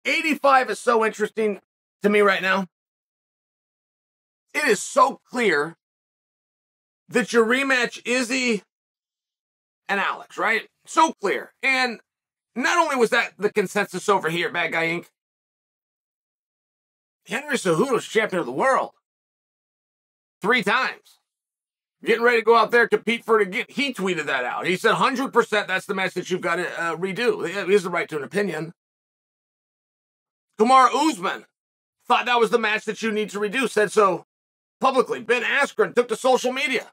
85 is so interesting to me right now. It is so clear that your rematch Izzy and Alex, right? So clear. And not only was that the consensus over here at Bad Guy Inc., Henry Cejudo's champion of the world 3 times. Getting ready to go out there, compete for it again. He tweeted that out. He said 100% that's the match that you've got to redo. He has the right to an opinion. Kamaru Usman thought that was the match that you need to redo. Said so publicly. Ben Askren took to social media.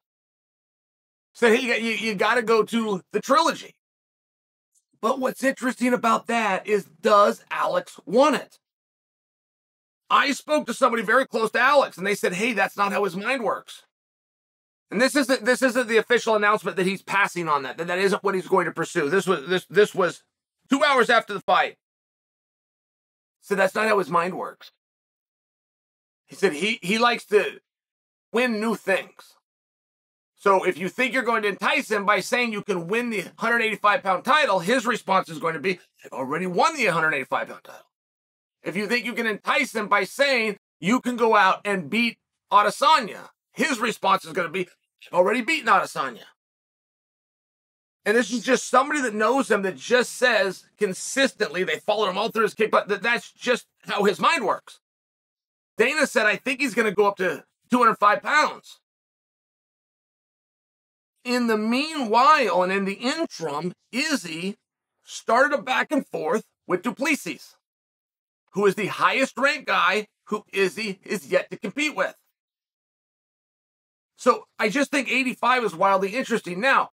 Said, hey, you got to go to the trilogy. But what's interesting about that is, does Alex want it? I spoke to somebody very close to Alex, and they said, hey, that's not how his mind works. And this isn't the official announcement that he's passing on that. That isn't what he's going to pursue. This was 2 hours after the fight. So that's not how his mind works. He said he likes to win new things. So if you think you're going to entice him by saying you can win the 185-pound title, his response is going to be, I've already won the 185-pound title. If you think you can entice him by saying you can go out and beat Adesanya, his response is going to be, I've already beaten Adesanya. And this is just somebody that knows him that just says consistently, they follow him all through his kick, but that's just how his mind works. Dana said, I think he's going to go up to 205 pounds. In the meanwhile, and in the interim, Izzy started a back and forth with Duplessis, who is the highest ranked guy who Izzy is yet to compete with. So I just think 85 is wildly interesting. Now,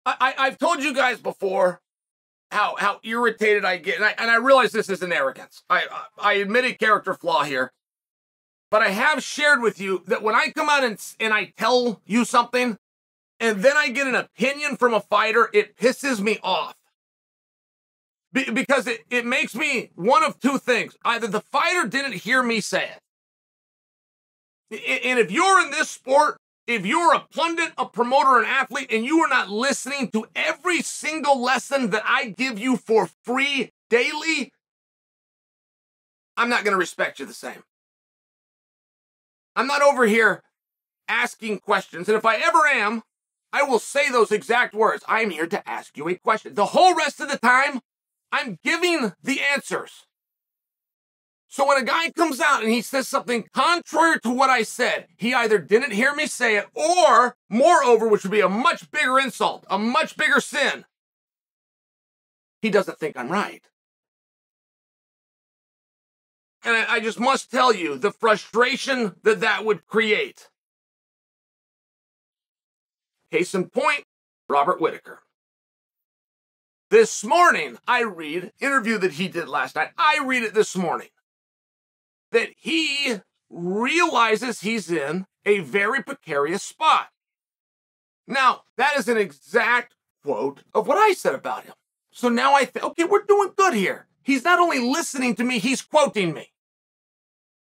I've told you guys before how irritated I get, and I realize this isn't arrogance. I admit a character flaw here. But I have shared with you that when I come out and I tell you something, and then I get an opinion from a fighter, it pisses me off. Because it makes me one of two things. Either the fighter didn't hear me say it. And if you're in this sport, if you're a pundit, a promoter, an athlete, and you are not listening to every single lesson that I give you for free daily, I'm not going to respect you the same. I'm not over here asking questions. And if I ever am, I will say those exact words. I'm here to ask you a question. The whole rest of the time, I'm giving the answers. So when a guy comes out and he says something contrary to what I said, he either didn't hear me say it, or moreover, which would be a much bigger insult, a much bigger sin, he doesn't think I'm right. And I just must tell you the frustration that would create. Case in point, Robert Whittaker. This morning, I read, interview that he did last night, I read it this morning, that he realizes he's in a very precarious spot. Now, that is an exact quote of what I said about him. So now I think, okay, we're doing good here. He's not only listening to me, he's quoting me.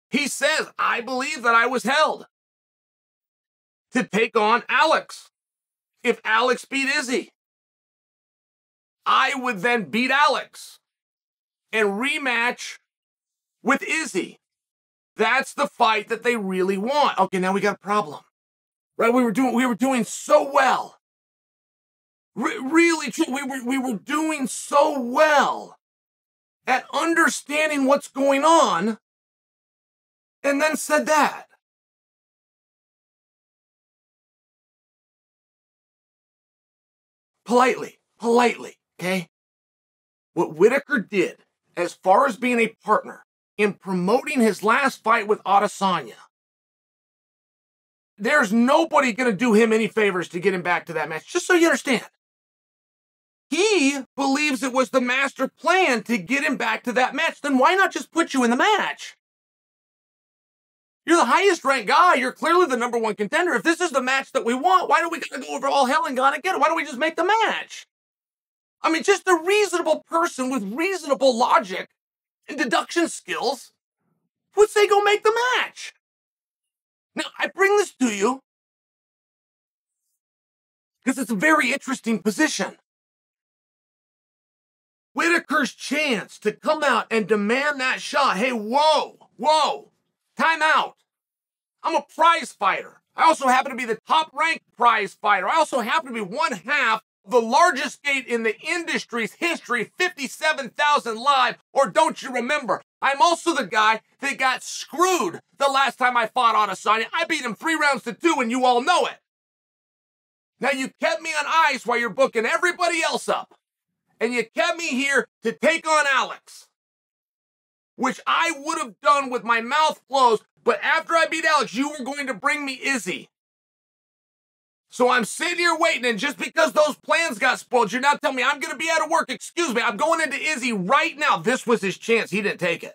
He says, I believe that I was held to take on Alex. If Alex beat Izzy, I would then beat Alex and rematch with Izzy. That's the fight that they really want. Okay, now we got a problem. Right? We were doing so well. Really, we were doing so well at understanding what's going on, and then said that. Politely, okay? What Whittaker did, as far as being a partner in promoting his last fight with Adesanya, there's nobody going to do him any favors to get him back to that match, just so you understand. He believes it was the master plan to get him back to that match. Then why not just put you in the match? You're the highest ranked guy. You're clearly the number one contender. If this is the match that we want, why do we gotta go over all hell and gonna get it? Why don't we just make the match? I mean, just a reasonable person with reasonable logic and deduction skills would say go make the match. Now, I bring this to you because it's a very interesting position. Whittaker's chance to come out and demand that shot. Hey, whoa, time out. I'm a prize fighter. I also happen to be the top-ranked prize fighter. I also happen to be one half of the largest gate in the industry's history, 57,000 live, or don't you remember? I'm also the guy that got screwed the last time I fought Adesanya. I beat him 3 rounds to 2, and you all know it. Now, you kept me on ice while you're booking everybody else up, and you kept me here to take on Alex, which I would have done with my mouth closed, but after I beat Alex, you were going to bring me Izzy. So I'm sitting here waiting, and just because those plans got spoiled, you're now telling me I'm going to be out of work. Excuse me, I'm going into Izzy right now. This was his chance. He didn't take it.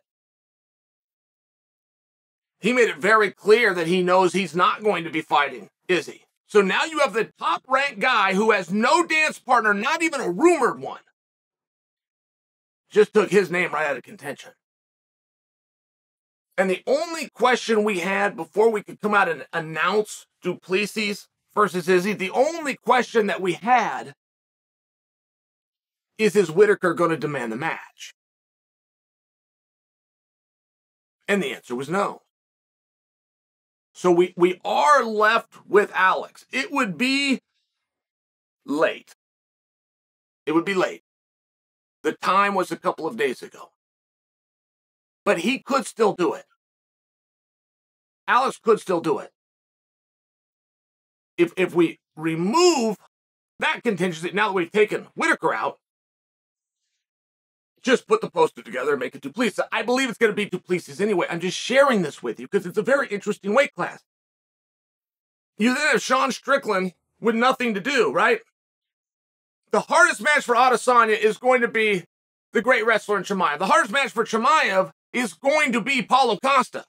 He made it very clear that he knows he's not going to be fighting Izzy. So now you have the top-ranked guy who has no dance partner, not even a rumored one. Just took his name right out of contention. And the only question we had before we could come out and announce Duplessis versus Izzy, the only question that we had is Whittaker going to demand the match? And the answer was no. So we are left with Alex. It would be late. It would be late. The time was a couple of days ago. But he could still do it. Alex could still do it. If we remove that contingency, now that we've taken Whittaker out, just put the poster together and make it Duplessis. I believe it's going to be Duplessis anyway. I'm just sharing this with you because it's a very interesting weight class. You then have Sean Strickland with nothing to do, right? The hardest match for Adesanya is going to be the great wrestler in Chimaev. The hardest match for Chimaev is going to be Paulo Costa.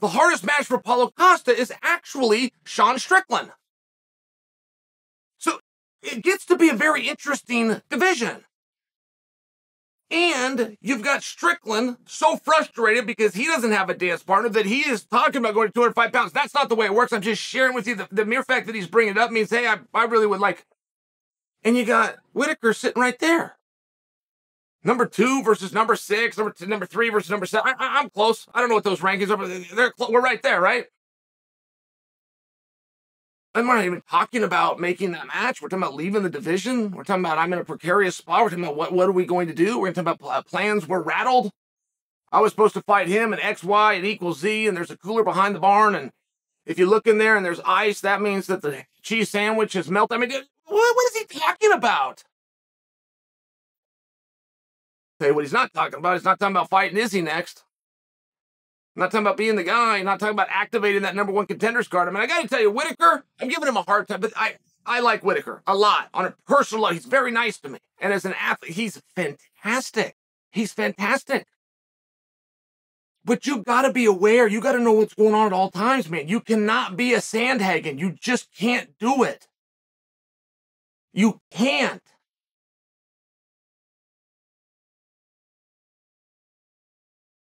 The hardest match for Paulo Costa is actually Sean Strickland. So it gets to be a very interesting division. And you've got Strickland so frustrated because he doesn't have a dance partner that he is talking about going to 205 pounds. That's not the way it works. I'm just sharing with you the mere fact that he's bringing it up means, hey, I really would like. And you got Whittaker sitting right there. Number 2 versus number 6, number 3 versus number 7. I'm close. I don't know what those rankings are, but we're right there, right? I'm not even talking about making that match. We're talking about leaving the division. We're talking about I'm in a precarious spot. We're talking about what are we going to do? We're talking about plans were rattled. I was supposed to fight him and X, Y, and equals Z, and there's a cooler behind the barn, and if you look in there and there's ice, that means that the cheese sandwich has melted. I mean, what is he talking about? Tell you what he's not talking about. He's not talking about fighting Izzy next. I'm not talking about being the guy. I'm not talking about activating that number 1 contenders card. I mean, I got to tell you, Whittaker, I'm giving him a hard time, but I like Whittaker a lot. On a personal level, he's very nice to me. And as an athlete, he's fantastic. He's fantastic. But you got to be aware. You got to know what's going on at all times, man. You cannot be a Sandhagen. You just can't do it. You can't.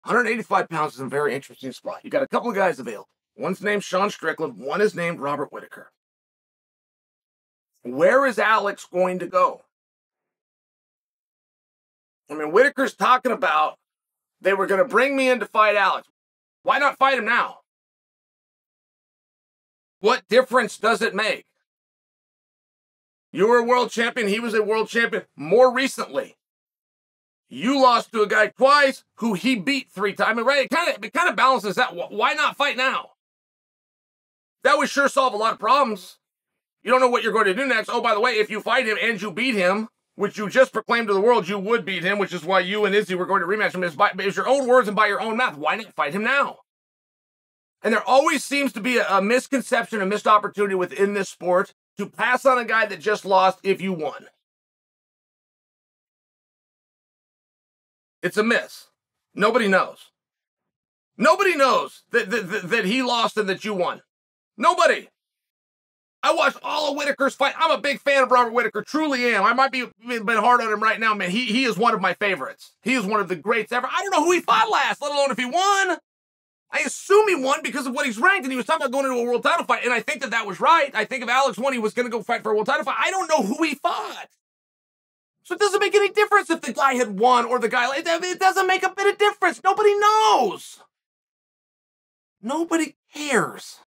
$185 is a very interesting spot. You got a couple of guys available. One's named Sean Strickland. One is named Robert Whittaker. Where is Alex going to go? I mean, Whittaker's talking about they were going to bring me in to fight Alex. Why not fight him now? What difference does it make? You were a world champion. He was a world champion more recently. You lost to a guy twice who he beat 3 times. I mean, right? It kind of balances that. Why not fight now? That would sure solve a lot of problems. You don't know what you're going to do next. Oh, by the way, if you fight him and you beat him, which you just proclaimed to the world you would beat him, which is why you and Izzy were going to rematch him, is your own words and by your own mouth. Why not fight him now? And there always seems to be a misconception, a missed opportunity within this sport to pass on a guy that just lost if you won. It's a miss. Nobody knows. Nobody knows that he lost and that you won. Nobody. I watched all of Whittaker's fight. I'm a big fan of Robert Whittaker. Truly am. I might be a bit hard on him right now, man. He is one of my favorites. He is one of the greats ever. I don't know who he fought last, let alone if he won. I assume he won because of what he's ranked, and he was talking about going into a world title fight, and I think that was right. I think if Alex won, he was going to go fight for a world title fight. I don't know who he fought. So it doesn't make any difference if the guy had won or the guy... It doesn't make a bit of difference. Nobody knows. Nobody cares.